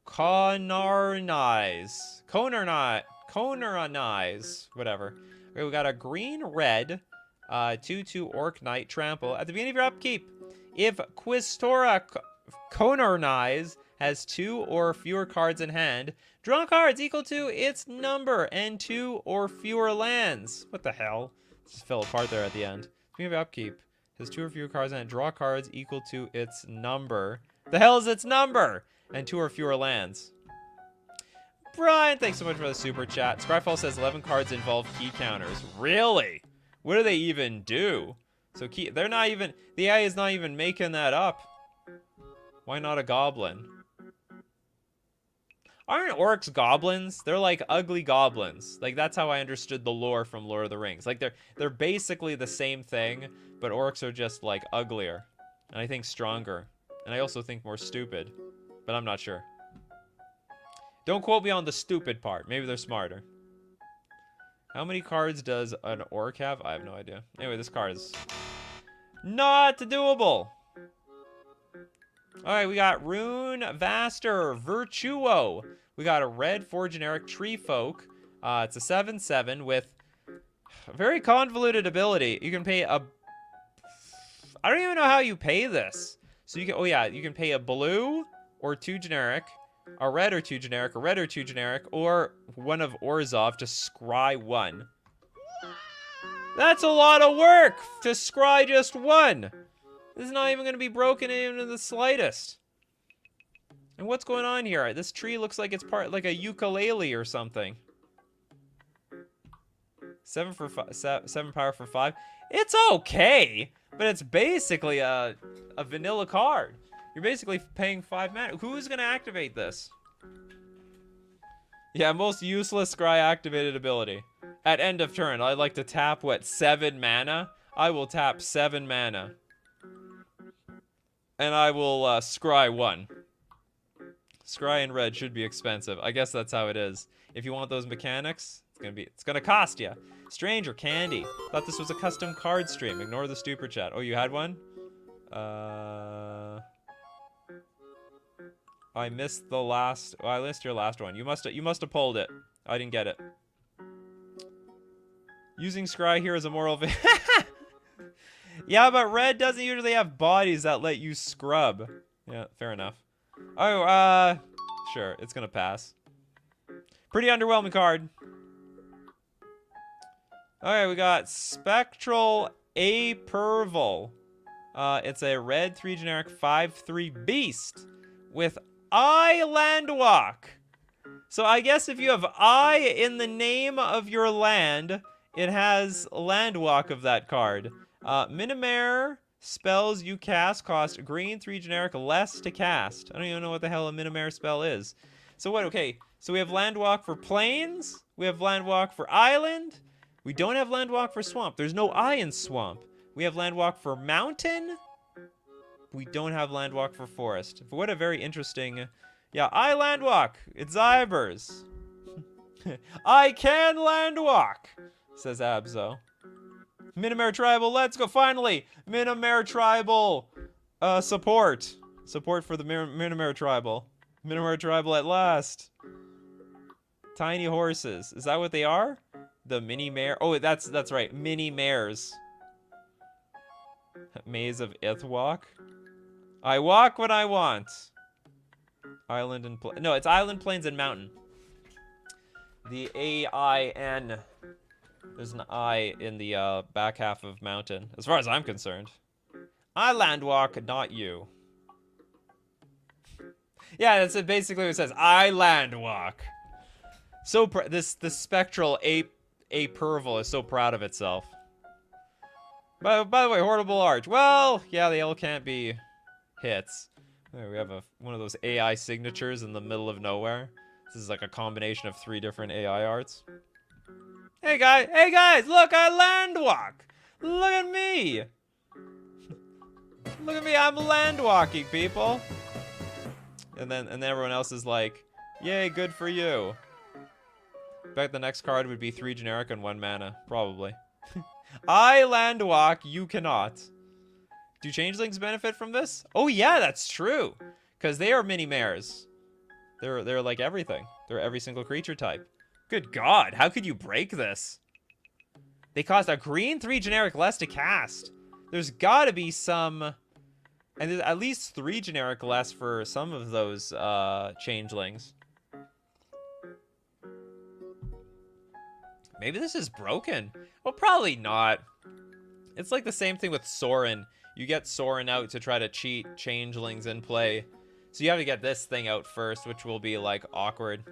Conarnize, whatever. Okay, we got a green-red 2/2 Orc Knight Trample. At the beginning of your upkeep, if Quistora Conarnize has 2 or fewer cards in hand, draw cards equal to its number and 2 or fewer lands. What the hell? Just fell apart there at the end. Beginning of your upkeep, has 2 or fewer cards in hand, draw cards equal to its number. The hell is its number? And 2 or fewer lands. Brian, thanks so much for the super chat. Scryfall says 11 cards involve key counters. Really? What do they even do? So they're not even, the AI is not even making that up. Why not a goblin? Aren't orcs goblins? They're like ugly goblins. Like, that's how I understood the lore from Lord of the Rings. Like, they're basically the same thing, but orcs are just like uglier. And I think stronger. And I also think more stupid. But I'm not sure. Don't quote me on the stupid part. Maybe they're smarter. How many cards does an orc have? I have no idea. Anyway, this card is not doable. Alright, we got Rune Vaster Virtuo. We got a red 4 generic Tree Folk. It's a 7/7 with a very convoluted ability. You can pay a... I don't even know how you pay this. So you can... Oh yeah, you can pay a blue or 2 generic, a red or 2 generic, a red or 2 generic, or one of Orzhov to scry 1. That's a lot of work to scry just 1. This is not even going to be broken even in the slightest. And what's going on here? This tree looks like it's part like a ukulele or something. 7 power for 5. It's okay, but it's basically a vanilla card. You're basically paying 5 mana. Who's going to activate this? Yeah, most useless scry activated ability. At end of turn, I'd like to tap, what, 7 mana? I will tap 7 mana. And I will scry 1. Scry in red should be expensive. I guess that's how it is. If you want those mechanics, it's gonna cost you. Stranger Candy. Thought this was a custom card stream. Ignore the stupid chat. Oh, you had one? I missed the last. Oh, I missed your last one. You must have pulled it. I didn't get it. Using scry here is a moral. Yeah, but red doesn't usually have bodies that let you scrub. Yeah, fair enough. Oh, sure, it's gonna pass. Pretty underwhelming card. Alright, we got Spectral Aperval. It's a red 3 generic 5/3 beast with I Landwalk. So I guess if you have I in the name of your land, it has Landwalk of that card. Minimare spells you cast cost green, 3 generic, less to cast. I don't even know what the hell a Minimare spell is. So what, okay, so we have Landwalk for Plains, we have Landwalk for Island, we don't have Landwalk for Swamp. There's no I in Swamp. We have Landwalk for Mountain, we don't have Landwalk for Forest. What a very interesting... Yeah, I Landwalk, it's Ibers. I can Landwalk, says Abzo. Minimare Tribal, let's go, finally! Minimare Tribal, support. Support for the Minimare Tribal. Minimare Tribal at last. Tiny horses, is that what they are? The mini mare, oh, that's right, mini mares. Maze of Ithwalk. I walk when I want. Island and no, it's Island, Plains, and Mountain. The A-I-N. There's an I in the back half of Mountain, as far as I'm concerned. I Landwalk, not you. Yeah, that's basically what it says. I Landwalk. So this spectral Aperval is so proud of itself. By the way, Horrible Arch. Well, yeah, they all can't be hits. There, we have one of those AI signatures in the middle of nowhere. This is like a combination of 3 different AI arts. Hey guys, look, I Landwalk. Look at me. Look at me, I'm Landwalking, people. And then everyone else is like, yay, good for you. I bet the next card would be 3 generic and 1 mana, probably. I Landwalk, you cannot. Do changelings benefit from this? Oh yeah, that's true. Because they are mini mares. They're like everything. They're every single creature type. Good God, how could you break this? They cost a green, 3 generic less to cast. There's gotta be some... And there's at least 3 generic less for some of those changelings. Maybe this is broken. Well, probably not. It's like the same thing with Sorin. You get Sorin out to try to cheat changelings in play. So you have to get this thing out first, which will be, like, awkward.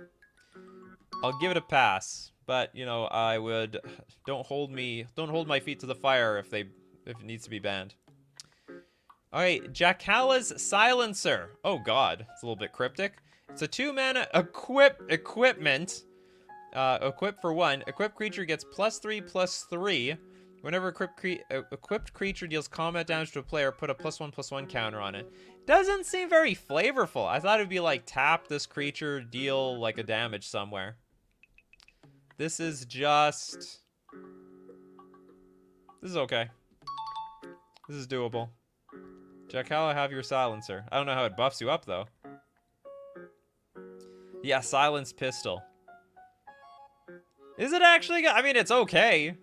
I'll give it a pass. But, you know, I would... Don't hold my feet to the fire if it needs to be banned. Alright, Jackala's Silencer. Oh god, it's a little bit cryptic. It's a 2-mana equipment. Equip for 1. Equipped creature gets +3/+3. Whenever equipped creature deals combat damage to a player, put a +1/+1 counter on it. Doesn't seem very flavorful. I thought it'd be like, tap this creature, deal like a damage somewhere. This is just... This is okay. This is doable. Jackala, have your Silencer. I don't know how it buffs you up, though. Yeah, Silence Pistol. Is it actually good? I mean, it's okay.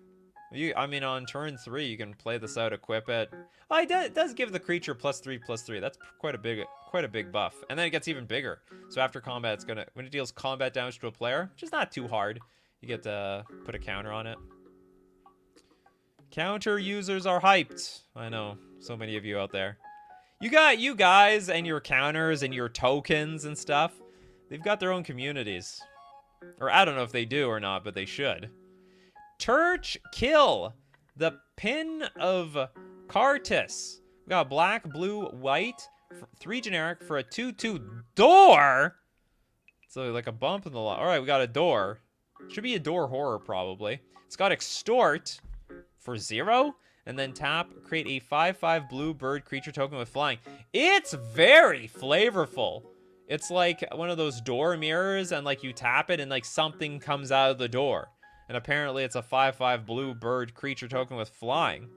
I mean, on turn 3, you can play this out, equip it. Oh, it does give the creature +3/+3. That's quite a big buff. And then it gets even bigger. So after combat, it's gonna... When it deals combat damage to a player, which is not too hard, you get to put a counter on it. Counter users are hyped. I know, so many of you out there. You got you guys and your counters and your tokens and stuff. They've got their own communities. Or I don't know if they do or not, but they should. Turch Kill. The Pin of Cartus. We got black, blue, white. 3 generic for a 2/2 door. So like a bump in the line. Alright, we got a door. Should be a door horror, probably. It's got Extort for 0. And then tap, create a 5/5 blue bird creature token with flying. It's very flavorful. It's like one of those door mirrors, and like you tap it, and like something comes out of the door. And apparently it's a 5/5 blue bird creature token with flying.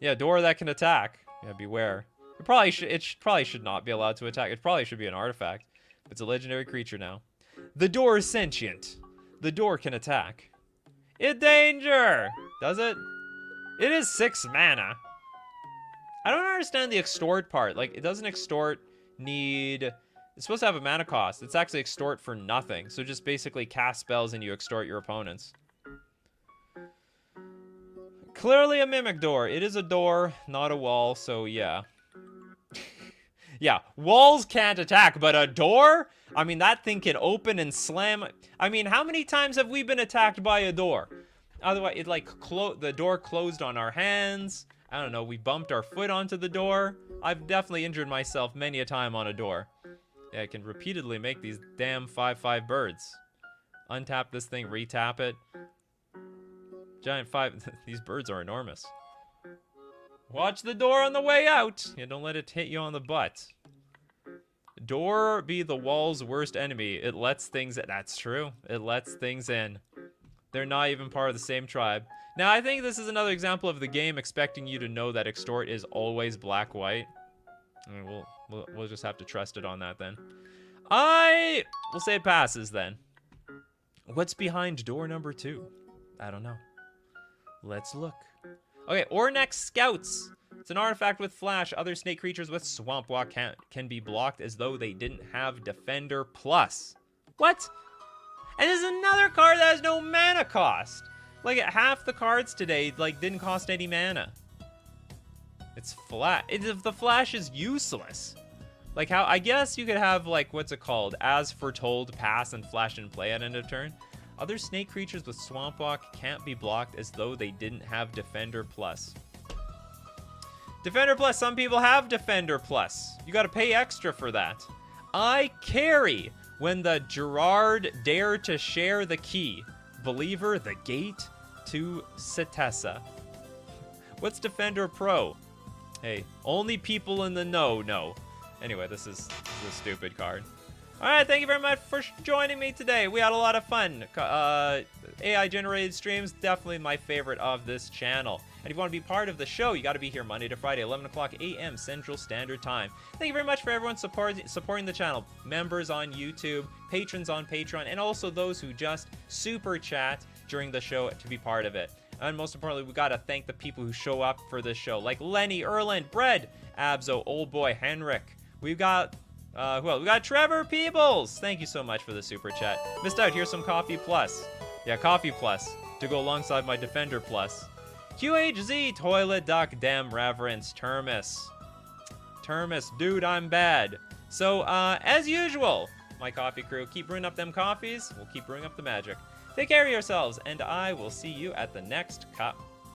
Yeah, door that can attack. Yeah, beware. It probably should not be allowed to attack. It probably should be an artifact. It's a legendary creature now. The door is sentient. The door can attack. It danger! Does it? It is 6 mana. I don't understand the extort part. Like, it doesn't extort need... It's supposed to have a mana cost. It's actually extort for nothing. So just basically cast spells and you extort your opponents. Clearly a mimic door. It is a door, not a wall, so yeah. Yeah, walls can't attack, but a door? I mean, that thing can open and slam. I mean, how many times have we been attacked by a door? Otherwise, it like the door closed on our hands. I don't know, we bumped our foot onto the door. I've definitely injured myself many a time on a door. Yeah, I can repeatedly make these damn 5/5 birds. Untap this thing, retap it. Giant 5. These birds are enormous. Watch the door on the way out. Yeah, don't let it hit you on the butt. Door be the wall's worst enemy. It lets things in. That's true. It lets things in. They're not even part of the same tribe. Now, I think this is another example of the game expecting you to know that extort is always black-white. I mean, we'll just have to trust it on that then. We'll say it passes then. What's behind door number 2? I don't know. Let's look. Okay, Ornex Scouts. It's an artifact with flash. Other snake creatures with Swamp Walk can be blocked as though they didn't have Defender Plus. What? And there's another card that has no mana cost. Like, half the cards today, like, didn't cost any mana. It's flat. The flash is useless. Like, how, I guess you could have, like, what's it called? As foretold, pass and flash and play at end of turn. Other snake creatures with Swamp Walk can't be blocked as though they didn't have Defender Plus. Defender Plus, some people have Defender Plus. You gotta pay extra for that. I carry when the Gerard dare to share the key. Believer, the gate to Setessa. What's Defender Pro? Hey, only people in the know. Anyway, this is a stupid card. Alright, thank you very much for joining me today. We had a lot of fun. AI-generated streams, definitely my favorite of this channel. And if you want to be part of the show, you got to be here Monday to Friday, 11 o'clock a.m. Central Standard Time. Thank you very much for everyone supporting the channel. Members on YouTube, patrons on Patreon, and also those who just super chat during the show to be part of it. And most importantly, we got to thank the people who show up for this show, like Lenny, Erland, Bread, Abzo, Old Boy, Henrik. We've got... we got Trevor Peebles. Thank you so much for the super chat. Missed out. Here's some Coffee Plus. Yeah, Coffee Plus to go alongside my Defender Plus. QHZ, Toilet Duck, Damn Reverence, Termis, dude, I'm bad. So, as usual, my coffee crew, keep brewing up them coffees. We'll keep brewing up the magic. Take care of yourselves, and I will see you at the next cup.